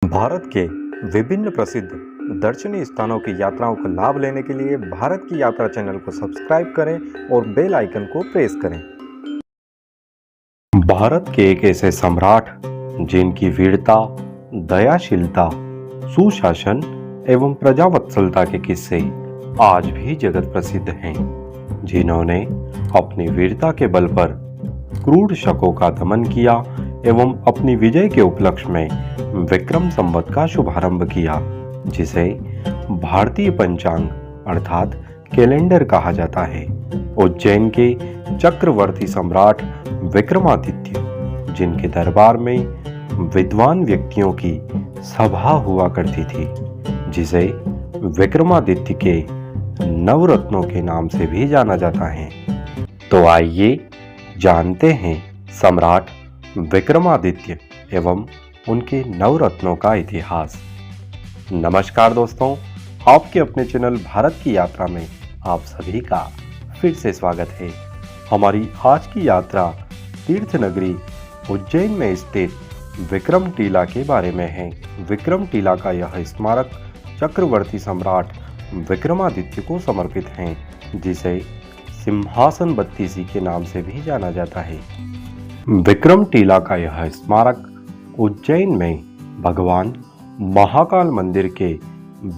भारत के विभिन्न प्रसिद्ध दर्शनीय स्थानों की यात्राओं का लाभ लेने के लिए भारत की यात्रा चैनल को सब्सक्राइब करें और बेल आइकन को प्रेस करें। भारत के एक ऐसे सम्राट जिनकी वीरता, दयाशीलता, सुशासन एवं प्रजावत्सलता के किस्से आज भी जगत प्रसिद्ध हैं, जिन्होंने अपनी वीरता के बल पर क्रूर शकों का दमन किया एवं अपनी विजय के उपलक्ष्य में विक्रम संवत का शुभारंभ किया, जिसे भारतीय पंचांग अर्थात कैलेंडर कहा जाता है। उज्जैन के चक्रवर्ती सम्राट विक्रमादित्य, जिनके दरबार में विद्वान व्यक्तियों की सभा हुआ करती थी, जिसे विक्रमादित्य के नवरत्नों के नाम से भी जाना जाता है। तो आइए जानते हैं सम्राट विक्रमादित्य एवं उनके नवरत्नों का इतिहास। नमस्कार दोस्तों, आपके अपने चैनल भारत की यात्रा में आप सभी का फिर से स्वागत है। हमारी आज की यात्रा तीर्थ नगरी उज्जैन में स्थित विक्रम टीला के बारे में है। विक्रम टीला का यह स्मारक चक्रवर्ती सम्राट विक्रमादित्य को समर्पित है, जिसे सिंहासन बत्तीसी के नाम से भी जाना जाता है। विक्रम टीला का यह स्मारक उज्जैन में भगवान महाकाल मंदिर के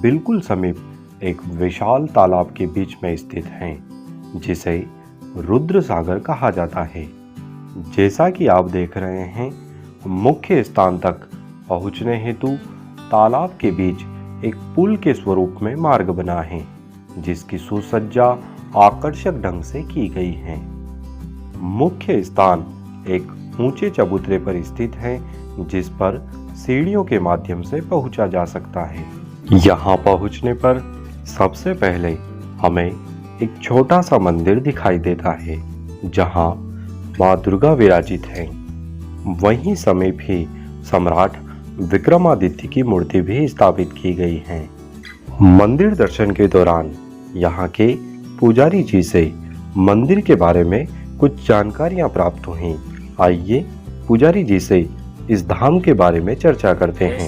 बिल्कुल समीप एक विशाल तालाब के बीच में स्थित है, जिसे रुद्र सागर कहा जाता है। जैसा कि आप देख रहे हैं, मुख्य स्थान तक पहुंचने हेतु तालाब के बीच एक पुल के स्वरूप में मार्ग बना है, जिसकी सुसज्जा आकर्षक ढंग से की गई है। मुख्य स्थान एक ऊंचे चबूतरे पर स्थित है, जिस पर सीढ़ियों के माध्यम से पहुंचा जा सकता है। यहाँ पहुंचने पर सबसे पहले हमें एक छोटा सा मंदिर दिखाई देता है, जहाँ माँ दुर्गा विराजित हैं। वहीं समीप ही सम्राट विक्रमादित्य की मूर्ति भी स्थापित की गई है। मंदिर दर्शन के दौरान यहाँ के पुजारी जी से मंदिर के बारे में कुछ जानकारियां प्राप्त हुई। आइए पुजारी जी से इस धाम के बारे में चर्चा करते हैं।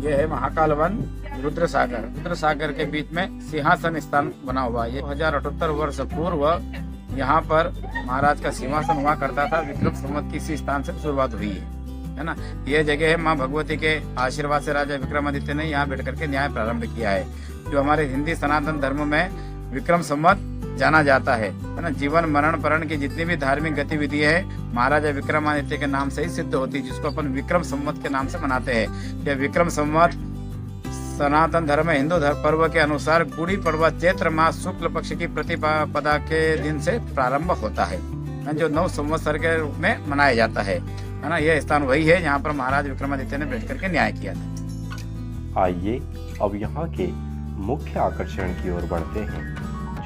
ये है महाकाल वन रुद्र सागर। रुद्र सागर के बीच में सिंहासन स्थान बना हुआ है। 1078 वर्ष पूर्व यहाँ पर महाराज का सिंहासन हुआ करता था। विक्रम संवत की इसी स्थान से शुरुआत हुई है ना। यह जगह है माँ भगवती के आशीर्वाद से राजा विक्रमादित्य ने यहाँ बैठ करके न्याय प्रारंभ किया है, जो हमारे हिंदी सनातन धर्म में विक्रम संवत जाना जाता है ना। जीवन मरण परण की जितनी भी धार्मिक गतिविधि है महाराजा विक्रमादित्य के नाम से ही सिद्ध होती है, जिसको अपन विक्रम संवत के नाम से मनाते हैं। यह विक्रम संवत सनातन धर्म हिंदू धर्म पर्व के अनुसार गुड़ी पड़वा चैत्र मास शुक्ल पक्ष की प्रतिपदा के दिन से प्रारंभ होता है, जो 9 संवत्सर के रूप में मनाया जाता है ना। यह स्थान वही है जहाँ पर महाराज विक्रमादित्य ने बैठ करके न्याय किया था। आइए अब यहाँ के मुख्य आकर्षण की ओर बढ़ते हैं,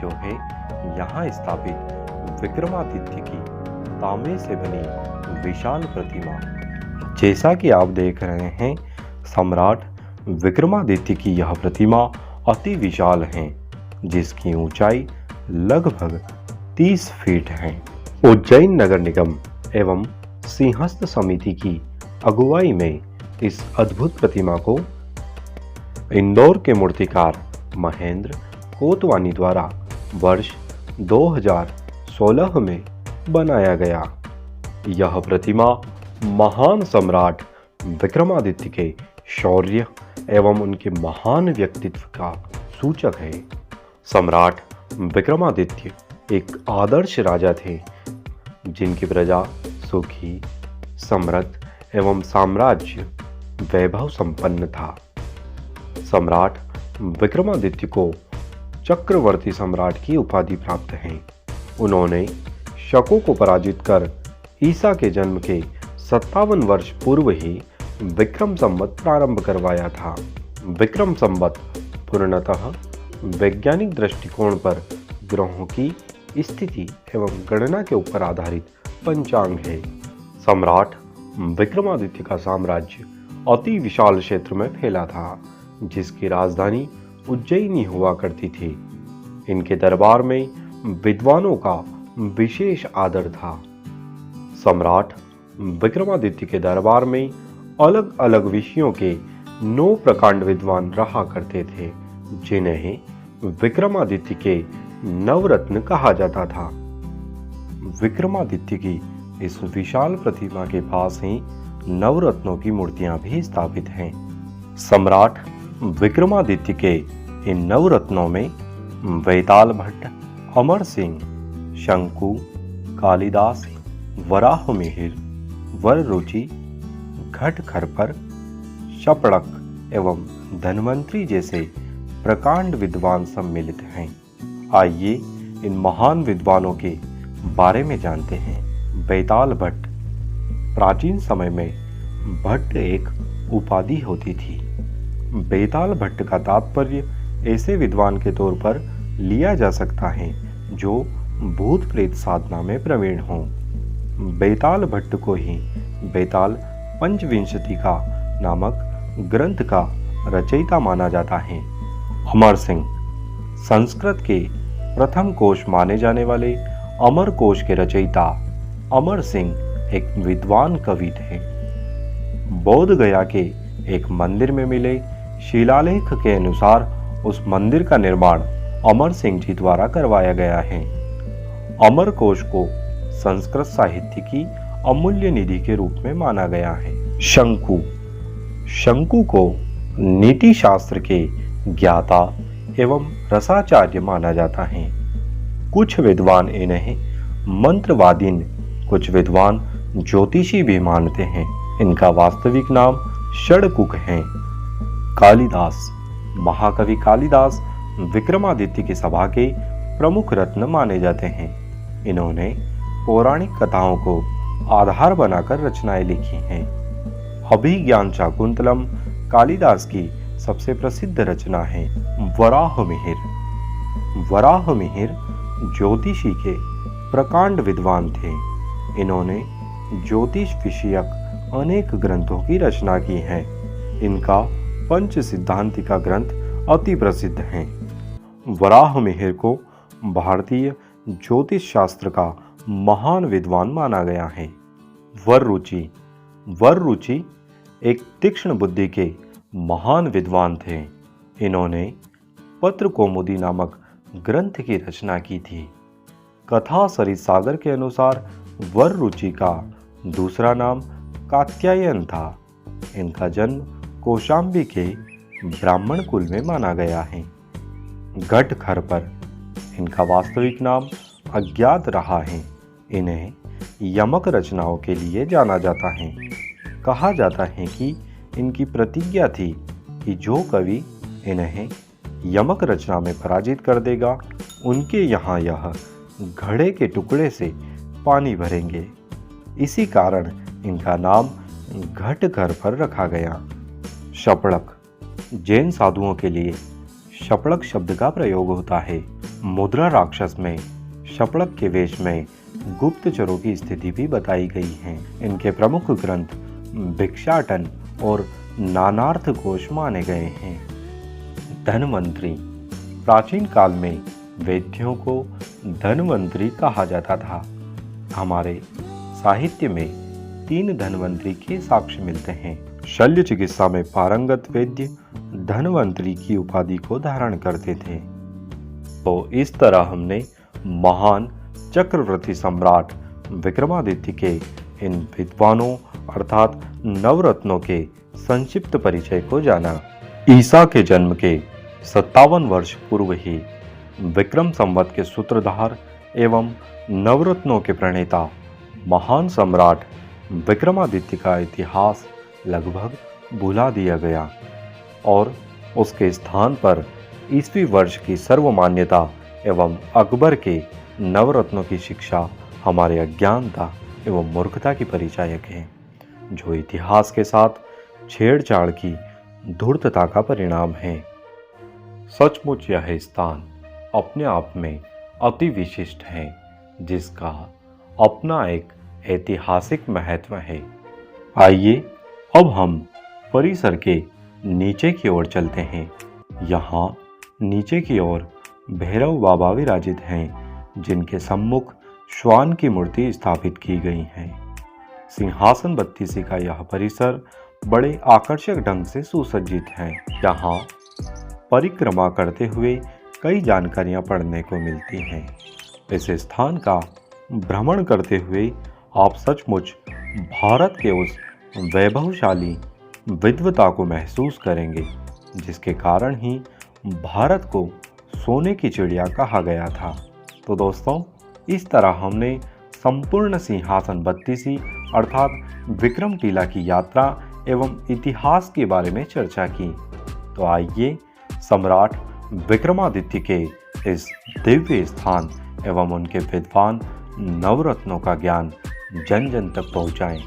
जो है यहाँ स्थापित विक्रमादित्य की तांबे से बनी विशाल प्रतिमा। जैसा कि आप देख रहे हैं, सम्राट विक्रमादित्य की यह प्रतिमा अति विशाल है, जिसकी ऊंचाई लगभग 30 फीट है। उज्जैन नगर निगम एवं सिंहस्थ समिति की अगुवाई में इस अद्भुत प्रतिमा को इंदौर के मूर्तिकार महेंद्र कोतवानी द्वारा वर्ष 2016 में बनाया गया। यह प्रतिमा महान सम्राट विक्रमादित्य के शौर्य एवं उनके महान व्यक्तित्व का सूचक है। सम्राट विक्रमादित्य एक आदर्श राजा थे, जिनकी प्रजा सुखी, समृद्ध एवं साम्राज्य वैभव संपन्न था। सम्राट विक्रमादित्य को चक्रवर्ती सम्राट की उपाधि प्राप्त है। उन्होंने शकों को पराजित कर ईसा के जन्म के 57 वर्ष पूर्व ही विक्रम संवत प्रारंभ करवाया था। विक्रम संवत पूर्णतः वैज्ञानिक दृष्टिकोण पर ग्रहों की स्थिति एवं गणना के ऊपर आधारित पंचांग है। सम्राट विक्रमादित्य का साम्राज्य अति विशाल क्षेत्र में फैला था, जिसकी राजधानी उज्जैनी हुआ करती थी। इनके दरबार में विद्वानों का विशेष आदर था। सम्राट विक्रमादित्य के दरबार में अलग अलग विषयों के 9 प्रकांड विद्वान रहा करते थे, जिन्हें विक्रमादित्य के नवरत्न कहा जाता था। विक्रमादित्य की इस विशाल प्रतिमा के पास ही नवरत्नों की मूर्तियां भी स्थापित हैं। सम्राट विक्रमादित्य के इन नवरत्नों में वेताल भट्ट, अमर सिंह, शंकु, कालिदास, वराहमिहिर, वररुचि, घटखरपर, शपड़क एवं धन्वंतरी जैसे प्रकांड विद्वान सम्मिलित हैं। आइए इन महान विद्वानों के बारे में जानते हैं। वेताल भट्ट। प्राचीन समय में भट्ट एक उपाधि होती थी। वेताल भट्ट का तात्पर्य ऐसे विद्वान के तौर पर लिया जा सकता है जो भूत प्रेत साधना में प्रवीण हों। वेताल भट्ट को ही वेताल पंचविंशति नामक ग्रंथ का रचयिता माना जाता है। अमर सिंह। संस्कृत के प्रथम कोश माने जाने वाले अमर कोश के रचयिता अमर सिंह एक विद्वान कवि थे। बोध गया के एक मंदिर में मिले शिलालेख के अनुसार उस मंदिर का निर्माण अमर सिंह जी द्वारा करवाया गया है। अमर कोश को संस्कृत साहित्य की अमूल्य निधि के रूप में माना गया है। शंकु। शंकु को नीति शास्त्र के ज्ञाता एवं रसाचार्य माना जाता है। कुछ विद्वान इन्हें मंत्रवादीन, कुछ विद्वान ज्योतिषी भी मानते हैं। इनका वास्तविक नाम षड़कुक है। कालिदास। महाकवि कालिदास विक्रमादित्य की सभा के प्रमुख रत्न माने जाते हैं। इन्होंने पौराणिक कथाओं को आधार बनाकर रचनाएं लिखी हैं। अभिज्ञान शाकुंतलम कालिदास की सबसे प्रसिद्ध रचना है। वराहमिहिर। वराहमिहिर ज्योतिषी के प्रकांड विद्वान थे। इन्होंने ज्योतिष विषयक अनेक ग्रंथों की रचना की है। इनका पंच सिद्धांतिका ग्रंथ अति प्रसिद्ध है। वराहमिहिर को भारतीय ज्योतिष शास्त्र का महान विद्वान माना गया है। वररुचि। वररुचि एक तीक्ष्ण बुद्धि के महान विद्वान थे। इन्होंने पत्र कौमुदी नामक ग्रंथ की रचना की थी। कथा सरित सागर के अनुसार वररुचि का दूसरा नाम कात्यायन था। इनका जन्म कौशाम्बी के ब्राह्मण कुल में माना गया है। घटखरपर। इनका वास्तविक नाम अज्ञात रहा है। इन्हें यमक रचनाओं के लिए जाना जाता है। कहा जाता है कि इनकी प्रतिज्ञा थी कि जो कवि इन्हें यमक रचना में पराजित कर देगा, उनके यहाँ यह घड़े के टुकड़े से पानी भरेंगे। इसी कारण इनका नाम घटखरपर रखा गया। शपड़क। जैन साधुओं के लिए शपड़क शब्द का प्रयोग होता है। मुद्रा राक्षस में शपड़क के वेश में गुप्तचरों की स्थिति भी बताई गई है। इनके प्रमुख ग्रंथ भिक्षाटन और नानार्थ कोश माने गए हैं। धन्वंतरी। प्राचीन काल में वैद्यों को धन्वंतरी कहा जाता था। हमारे साहित्य में 3 धन्वंतरी के साक्ष्य मिलते हैं। शल्य चिकित्सा में पारंगत वैद्य धन्वंतरी की उपाधि को धारण करते थे। तो इस तरह हमने महान चक्रवर्ती सम्राट विक्रमादित्य के इन विद्वानों अर्थात नवरत्नों के संक्षिप्त परिचय को जाना। ईसा के जन्म के 57 वर्ष पूर्व ही विक्रम संवत के सूत्रधार एवं नवरत्नों के प्रणेता महान सम्राट विक्रमादित्य का इतिहास लगभग भुला दिया गया और उसके स्थान पर ईस्वी वर्ष की सर्वमान्यता एवं अकबर के नवरत्नों की शिक्षा हमारे अज्ञानता एवं मूर्खता की परिचायक है, जो इतिहास के साथ छेड़छाड़ की धूर्तता का परिणाम है। सचमुच यह स्थान अपने आप में अति विशिष्ट है, जिसका अपना एक ऐतिहासिक महत्व है। आइए अब हम परिसर के नीचे की ओर चलते हैं। यहाँ नीचे की ओर भैरव बाबा विराजित हैं, जिनके सम्मुख श्वान की मूर्ति स्थापित की गई है। सिंहासन बत्तीसी का यह परिसर बड़े आकर्षक ढंग से सुसज्जित हैं। यहाँ परिक्रमा करते हुए कई जानकारियाँ पढ़ने को मिलती हैं। इस स्थान का भ्रमण करते हुए आप सचमुच भारत के उस वैभवशाली विद्वता को महसूस करेंगे जिसके कारण ही भारत को सोने की चिड़िया कहा गया था। तो दोस्तों, इस तरह हमने संपूर्ण सिंहासन बत्तीसी अर्थात विक्रमशिला की यात्रा एवं इतिहास के बारे में चर्चा की। तो आइए सम्राट विक्रमादित्य के इस दिव्य स्थान एवं उनके विद्वान नवरत्नों का ज्ञान जन जन तक पहुंचाएं।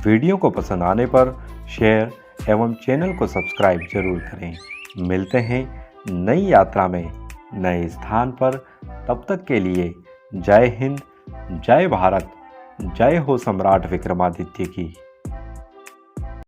वीडियो को पसंद आने पर शेयर एवं चैनल को सब्सक्राइब जरूर करें। मिलते हैं नई यात्रा में नए स्थान पर। तब तक के लिए जय हिंद, जय भारत, जय हो सम्राट विक्रमादित्य की।